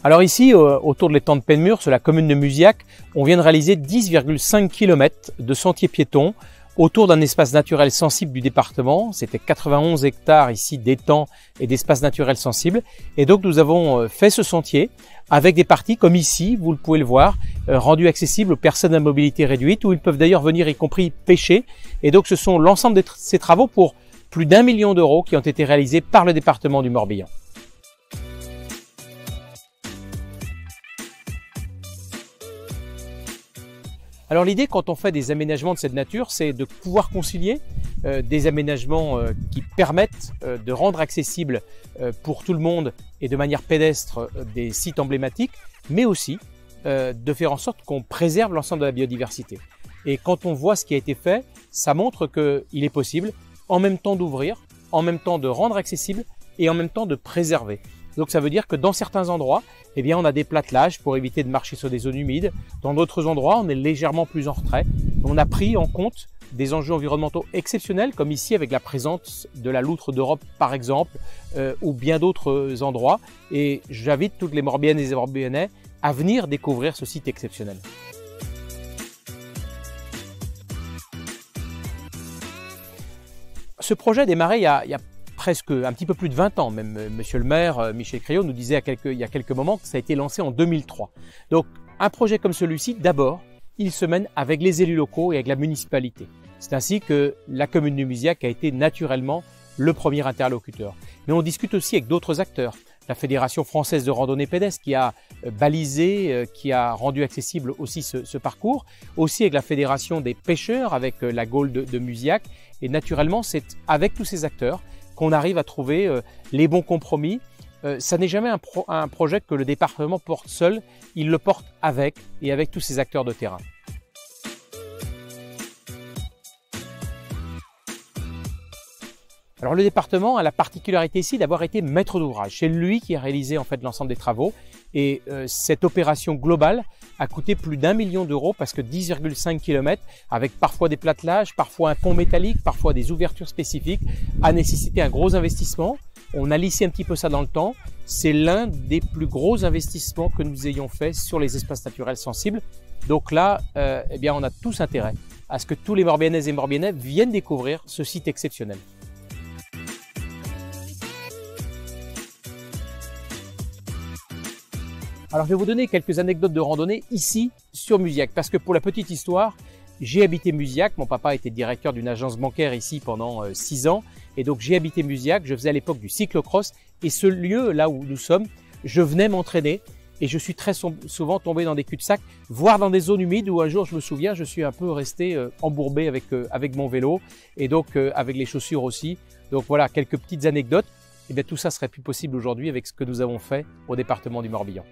Alors ici, autour de l'étang de Penmurs, sur la commune de Musiac, on vient de réaliser 10,5 km de sentiers piétons autour d'un espace naturel sensible du département. C'était 91 hectares ici d'étangs et d'espaces naturels sensibles. Et donc nous avons fait ce sentier avec des parties comme ici, vous pouvez le voir, rendues accessibles aux personnes à mobilité réduite, où ils peuvent d'ailleurs venir y compris pêcher. Et donc ce sont l'ensemble de ces travaux pour plus d'1 million d'euros qui ont été réalisés par le département du Morbihan. Alors l'idée quand on fait des aménagements de cette nature, c'est de pouvoir concilier des aménagements qui permettent de rendre accessible pour tout le monde et de manière pédestre des sites emblématiques, mais aussi de faire en sorte qu'on préserve l'ensemble de la biodiversité. Et quand on voit ce qui a été fait, ça montre qu'il est possible en même temps d'ouvrir, en même temps de rendre accessible et en même temps de préserver. Donc ça veut dire que dans certains endroits, eh bien, on a des plattelages pour éviter de marcher sur des zones humides. Dans d'autres endroits, on est légèrement plus en retrait. On a pris en compte des enjeux environnementaux exceptionnels, comme ici avec la présence de la loutre d'Europe par exemple, ou bien d'autres endroits. Et j'invite toutes les Morbihanaises et les Morbihanais à venir découvrir ce site exceptionnel. Ce projet a démarré il y a presque un petit peu plus de 20 ans, même monsieur le maire Michel Criot nous disait il y a quelques moments que ça a été lancé en 2003. Donc un projet comme celui-ci, d'abord, il se mène avec les élus locaux et avec la municipalité. C'est ainsi que la commune de Musiac a été naturellement le premier interlocuteur. Mais on discute aussi avec d'autres acteurs. La Fédération française de randonnée pédestre qui a balisé, qui a rendu accessible aussi ce parcours. Aussi avec la Fédération des pêcheurs, avec la Gaule de Musiac. Et naturellement, c'est avec tous ces acteurs qu'on arrive à trouver les bons compromis. Ça n'est jamais un projet que le département porte seul, il le porte avec tous ces acteurs de terrain. Alors le département a la particularité ici d'avoir été maître d'ouvrage. C'est lui qui a réalisé en fait l'ensemble des travaux et cette opération globale a coûté plus d'1 million d'euros parce que 10,5 km avec parfois des plattelages, parfois un pont métallique, parfois des ouvertures spécifiques a nécessité un gros investissement. On a lissé un petit peu ça dans le temps. C'est l'un des plus gros investissements que nous ayons fait sur les espaces naturels sensibles. Donc là, eh bien, on a tous intérêt à ce que tous les Morbihanaises et Morbihanais viennent découvrir ce site exceptionnel. Alors je vais vous donner quelques anecdotes de randonnée ici sur Musiac parce que pour la petite histoire, j'ai habité Musiac, mon papa était directeur d'une agence bancaire ici pendant 6 ans et donc j'ai habité Musiac, je faisais à l'époque du cyclocross et ce lieu là où nous sommes, je venais m'entraîner et je suis très souvent tombé dans des cul-de-sac, voire dans des zones humides où un jour je me souviens, je suis un peu resté embourbé avec mon vélo et donc avec les chaussures aussi. Donc voilà quelques petites anecdotes, et bien tout ça serait plus possible aujourd'hui avec ce que nous avons fait au département du Morbihan.